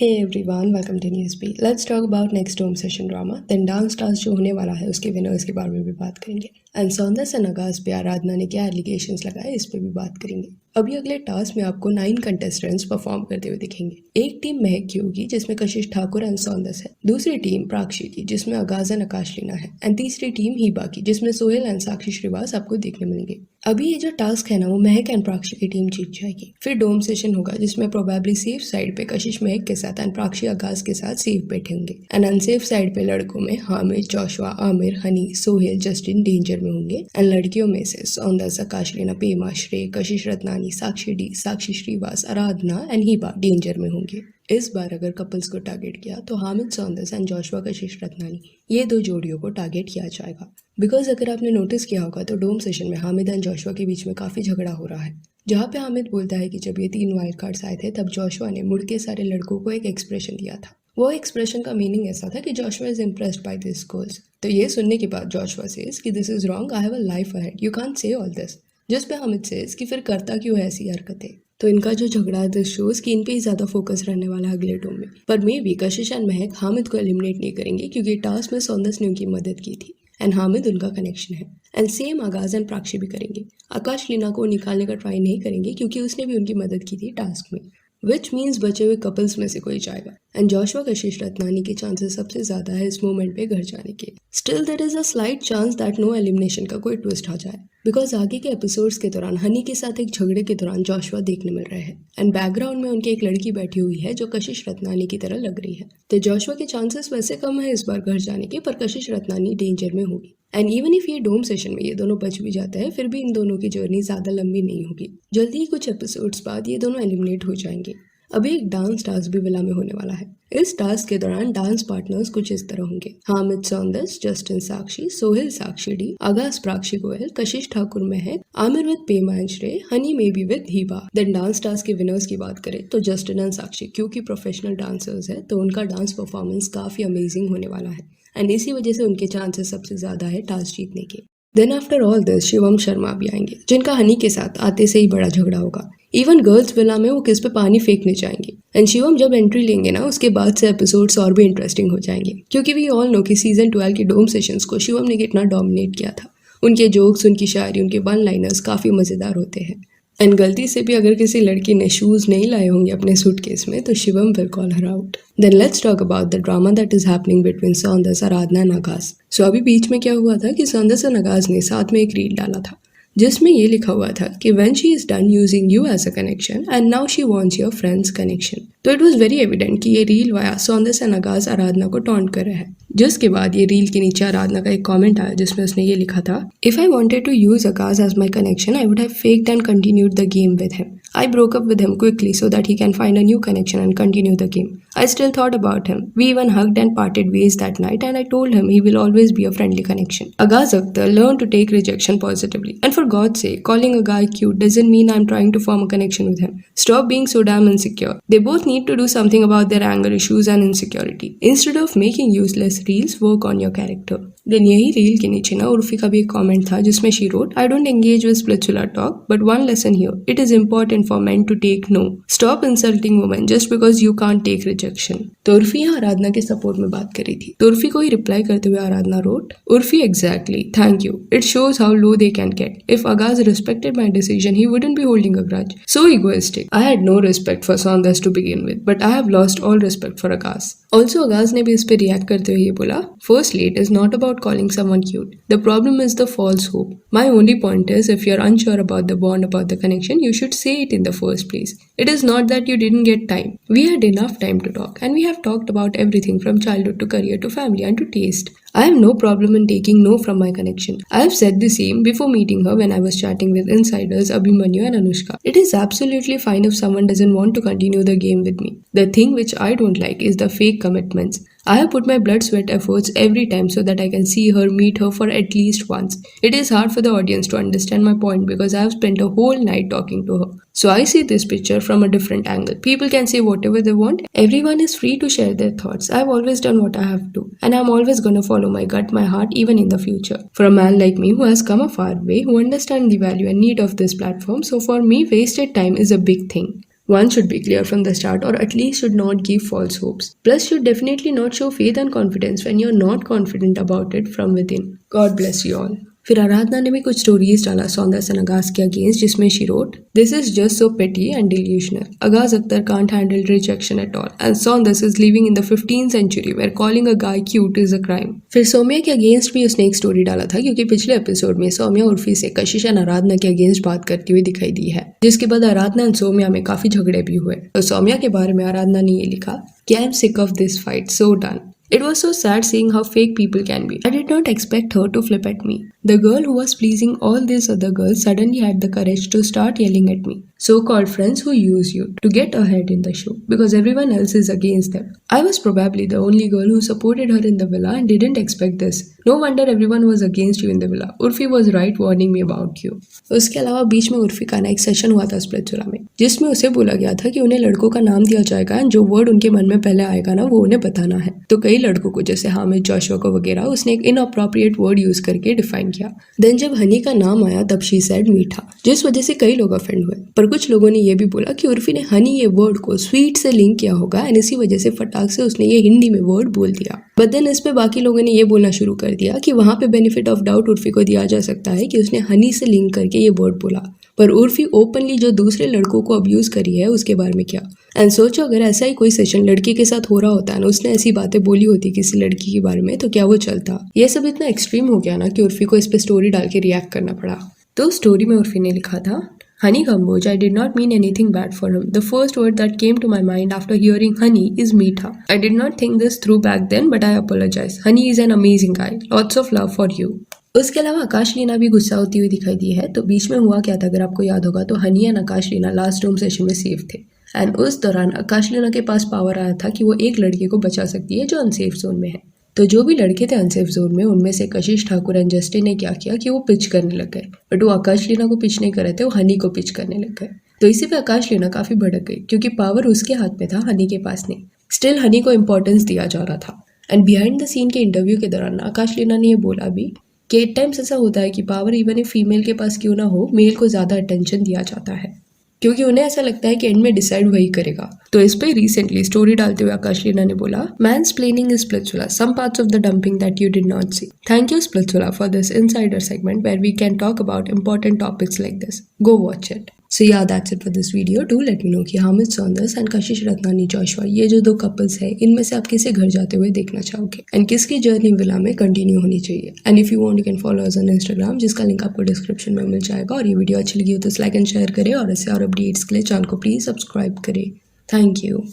Hey everyone, welcome to Newsbeat. Let's talk about next home session drama. Then dance task जो होने वाला है उसके विनर्स के बारे में भी बात करेंगे. एंड सौंदर्य से नगाज पे आराधना ने क्या एलिगेशंस लगाए इस पे भी बात करेंगे. अभी अगले टास्क में आपको 9 कंटेस्टेंट्स परफॉर्म करते हुए दिखेंगे. एक टीम महक की होगी जिसमें कशिश ठाकुर एंड सौंदर्य है. दूसरी टीम प्राक्षी की जिसमें आगाज एंड आकाश लीना है. एंड तीसरी टीम हीबा की जिसमें सोहेल एंड साक्षी श्रीवास आपको देखने मिलेंगे. अभी ये जो टास्क है ना वो महक एंड प्राक्षी की टीम जीत जाएगी. फिर डोम सेशन होगा जिसमें प्रोबेबली सेफ साइड पे कशिश महक के साथ एंड प्राक्षी आगाज के साथ सेफ बैठे होंगे. एंड अनसेफ साइड पे लड़कों में Hamid, Joshua, Aamir, Honey, Sohail, Justin danger में होंगे. एंड लड़कियों में से सौंदर्य, आकाश Leena, Pema, Shrey, Kashish Ratnani, Sakshi D, Sakshi Shrivas, Aradhana and Heeba danger में होंगे. इस बार अगर कपल्स को टारगेट किया तो हामिद, सौंदर्य एंड जोशुआ, कशिश रत्नानी ये दो जोड़ियों को टारगेट किया जाएगा. बिकॉज अगर आपने नोटिस किया होगा तो डोम सेशन में हामिद एंड जोशुआ के बीच में काफी झगड़ा हो रहा है. जहाँ पे हामिद बोलता है कि जब ये 3 वाइल्ड कार्ड्स आए थे तब जोशुआ ने मुड़ के सारे लड़कों को एक एक्सप्रेशन दिया था. वो एक्सप्रेशन का मीनिंग ऐसा था कि Joshua is impressed by this girls. तो ये सुनने के बाद जोशुआ सेज कि this is wrong, I have a life ahead, you can't say all this. जिस पे हामिद सेज कि फिर करता क्यों है ऐसी हरकतें. तो इनका जो झगड़ा है दिस शोज कि इन पे ही ज्यादा फोकस रहने वाला है अगले टूम में. पर मे भी कशिश एंड महक हामिद को एलिमिनेट नहीं करेंगे क्योंकि टास्क में सौंदर्य ने उनकी मदद की थी एंड हामिद उनका कनेक्शन है. एंड सेम आगाज एंड प्राक्षी भी करेंगे. आकाश लीना को निकालने का ट्राई नहीं करेंगे क्योंकि उसने भी उनकी मदद की थी टास्क में. विच मीन्स बचे हुए कपल्स में से कोई जाएगा. एंड जोशुआ, कशिश रत्नानी के चांसेस सबसे ज्यादा है इस मोमेंट पे घर जाने के. Still there is a slight chance that no elimination का कोई ट्विस्ट आ जाए. बिकॉज आगे के एपिसोड्स के दौरान हनी के साथ एक झगड़े के दौरान जोशुआ देखने मिल रहे हैं. एंड बैकग्राउंड में उनकी एक लड़की बैठी हुई है जो कशिश रत्नानी की तरह लग रही है. तो जोशुआ के चांसेस वैसे कम है इस बार घर जाने के, पर कशिश रत्नानी डेंजर में होगी. एंड इवन इफ ये डोम सेशन में ये दोनों बच भी जाते हैं फिर भी इन दोनों की जर्नी ज्यादा लंबी नहीं होगी. जल्दी ही कुछ एपिसोड्स बाद ये दोनों एलिमिनेट हो जाएंगे. अभी एक डांस टास्क भी विला में होने वाला है. इस टास्क के दौरान डांस पार्टनर्स कुछ इस तरह होंगे: हामिद, सौंदर्य, जस्टिन, साक्षी, सोहेल, साक्षी डी, आगाज, प्राक्षी, गोयल, कशिश ठाकुर, महक, Aamir with Pema and Shrey, Honey may be with Heeba. Then dance task के विनर्स की बात करें तो जस्टिन एंड साक्षी क्योंकि प्रोफेशनल डांसर्स है तो उनका डांस परफॉर्मेंस काफी अमेजिंग होने वाला है. एंड इसी वजह से उनके चांसेस सबसे ज्यादा है टास्क जीतने के. Then after all this Shivam Sharma भी आएंगे जिनका हनी के साथ आते से ही बड़ा झगड़ा होगा. इवन गर्ल्स विला में वो किस पे पानी फेंकने जाएंगे. एंड शिवम जब एंट्री लेंगे ना उसके बाद से एपिसोड्स और भी इंटरेस्टिंग हो जाएंगे क्योंकि वी ऑल नो कि सीजन 12 के डोम सेशंस को शिवम ने कितना डोमिनेट किया था. उनके जोक्स, उनकी शायरी, उनके वन लाइनर्स काफी मजेदार होते हैं. एंड गलती से भी अगर किसी लड़की ने शूज नहीं लाए होंगे अपने सूटकेस में तो Shivam will call her out. Then let's talk about the drama that is happening between Saundarya, Aaradhana and आगाज. सो अभी बीच में क्या हुआ था कि सौंदर्य और आगाज ने साथ में एक रील डाला था जिसमें ये लिखा हुआ था कि when she is done using you as a connection and now she wants your friends connection. तो इट वॉज वेरी एविडेंट कि ये रील वाया सौंदर्य एंड आगाज आराधना को टॉन्ट कर रहा है. जिसके बाद ये रील के नीचे आराधना का एक कमेंट आया जिसमें उसने ये लिखा था: if I wanted to use आगाज as my connection I would have faked and continued the game with him. I broke up with him quickly so that he can find a new connection and continue the game. I still thought about him. We even hugged and parted ways that night and I told him he will always be a friendly connection. Agaz Akhtar learned to take rejection positively. And for God's sake, calling a guy cute doesn't mean I'm trying to form a connection with him. Stop being so damn insecure. They both need to do something about their anger issues and insecurity. Instead of making useless reels, work on your character. Then यही reel के नीचे ना उर्फी का भी एक comment था जिसमें she wrote, I don't engage with spiritual talk, but one lesson here. It is important for men to take no. Stop insulting women just because you can't take rejection. तो उर्फी यहाँ आराधना के सपोर्ट में बात करी थी. तो उर्फी को ही रिप्लाई करते हुए Aradhana wrote, Urfi exactly, thank you. It shows how low they can get. If Agaz respected my decision, he wouldn't be holding a grudge. So egoistic. I had no respect for Saunders to begin with, but I have lost all respect for Agaz. Also Agaz ने भी इस पे react करते हुए ये बोला, Firstly, it is not about calling someone cute. The problem is the false hope. My only point is if you're unsure about the bond, about the connection, you should say it in the first place. It is not that you didn't get time. We had enough time to talk and we have talked about everything from childhood to career to family and to taste. I have no problem in taking no from my connection. I have said the same before meeting her when I was chatting with insiders Abhimanyu and Anushka. It is absolutely fine if someone doesn't want to continue the game with me. The thing which I don't like is the fake commitments. I have put my blood, sweat, efforts every time so that I can see her, meet her for at least once. It is hard for the audience to understand my point because I have spent a whole night talking to her. So I see this picture from a different angle. People can say whatever they want. Everyone is free to share their thoughts. I have always done what I have to. And I am always going to follow my gut, my heart, even in the future. For a man like me who has come a far way, who understands the value and need of this platform, so for me, wasted time is a big thing. One should be clear from the start, or at least should not give false hopes. Plus, should definitely not show faith and confidence when you're not confident about it from within. God bless you all. फिर आराधना ने भी कुछ stories डाला सौंदर्य and अगाज के against, जिसमें she wrote, this is just so petty and delusional. Agaz Akhtar can't handle rejection at all and Saundarya is living in the 15th century where calling a guy cute is a crime. फिर सौम्या के against भी उसने एक story डाला था, क्योंकि पिछले episode में सौम्या उर्फी से कशिश एंड आराधना के अगेंस्ट बात करती हुई दिखाई दी है, जिसके बाद आराधना एंड सौम्या में काफी झगड़े भी हुए. तो सौम्या के बारे में आराधना ने ये लिखा कि I am sick of this fight, so done. It was so sad seeing how fake people can be. I did not expect her to flip at me. The girl who was pleasing all these other girls suddenly had the courage to start yelling at me. So-called friends who use you to get ahead in the show because everyone else is against them. I was probably the only girl who supported her in the villa and didn't expect this. No wonder everyone was against you in the villa. Urfi was right warning me about you. उसके अलावा बीच में उर्फी का ना एक session हुआ था Splitsvilla में, जिसमें उसे बोला गया था कि उन्हें लड़कों का नाम दिया जाएगा एंड जो वर्ड उनके मन में पहले आएगा ना वो उन्हें बताना है. तो कई लड़कों को जैसे हामिद, जोशुआ को वगैरह उसने एक इनअप्रोप्रिएट वर्ड यूज करके डिफाइन किया. देन जब हनी का नाम आया तब शी सेड मीठा, जिस वजह से कई लोग ऑफेंड हुए. पर कुछ लोगों ने ये भी बोला कि उर्फी ने हनी ये वर्ड को स्वीट से लिंक किया होगा एंड इसी वजह से फटाक से उसने ये हिंदी में वर्ड बोल दिया. बट देन इस पे बाकी लोगों ने ये बोलना शुरू कर दिया कि वहां पे बेनिफिट ऑफ डाउट उर्फी को दिया जा सकता है कि उसने हनी से लिंक करके ये वर्ड बोला, पर उर्फी ओपनली जो दूसरे लड़कों को अब्यूज करी है उसके बारे में क्या. एंड सोचो अगर ऐसा ही कोई सेशन लड़की के साथ हो रहा होता है ना, उसने ऐसी बातें बोली होती किसी लड़की के बारे में, तो क्या वो चलता. ये सब इतना एक्सट्रीम हो गया ना कि उर्फी को इस पे स्टोरी डाल के रिएक्ट करना पड़ा. तो स्टोरी में उर्फी ने लिखा था, Honey Kamboj, I did not mean anything bad for him. The first word that came to my mind after hearing honey is meetha. I did not think this through back then, but I apologize. Honey is an amazing guy. Lots of love for you. उसके अलावा आकाश लीना भी गुस्सा होती हुई दिखाई दी है. तो बीच में हुआ क्या था, अगर आपको याद होगा तो Honey and Aakash Leena last dome session में सेफ थे एंड उस दौरान आकाश लीना के पास पावर आया था कि वो एक लड़के को बचा सकती है जो अनसेफ जोन में है. तो जो भी लड़के थे अनसेफ जोन में, उनमें से कशिश ठाकुर एंड जस्टिन ने क्या किया कि वो पिच करने लग गए, बट वो आकाश लीना को पिच नहीं कर रहे थे, वो हनी को पिच करने लग गए. तो इसी पे आकाश लीना काफी भड़क गई क्योंकि पावर उसके हाथ में था, हनी के पास नहीं. स्टिल हनी को इंपॉर्टेंस दिया जा रहा था. एंड बिहाइंड द सीन के इंटरव्यू के दौरान आकाश लीना ने ये बोला भी कि एट टाइम्स ऐसा होता है कि पावर इवन एक फीमेल के पास क्यों ना हो, मेल को ज्यादा अटेंशन दिया जाता है क्योंकि उन्हें ऐसा लगता है कि एंड में डिसाइड वही करेगा. तो इस पे रिसेंटली स्टोरी डालते हुए आकाश लीना ने बोला, mansplaining is Splitsvilla, some parts of the dumping that you did not see. Thank you Splitsvilla for this insider segment where we can talk about important topics like this. Go watch it. So yeah, that's it for this video. Do let me know कि Hamid सौंदर्स and Kashish Ratnani Joshua ये जो दो couples है, इनमें से आप किसे घर जाते हुए देखना चाहोगे एंड किसकी जर्नी विला में कंटिन्यू होनी चाहिए. And if you want you can follow us on Instagram, जिसका लिंक आपको डिस्क्रिप्शन में मिल जाएगा. और ये वीडियो अच्छी लगी हो तो लाइक एंड शेयर करें और ऐसे और अपडेट्स के लिए चैनल को प्लीज सब्सक्राइब करें. Thank you.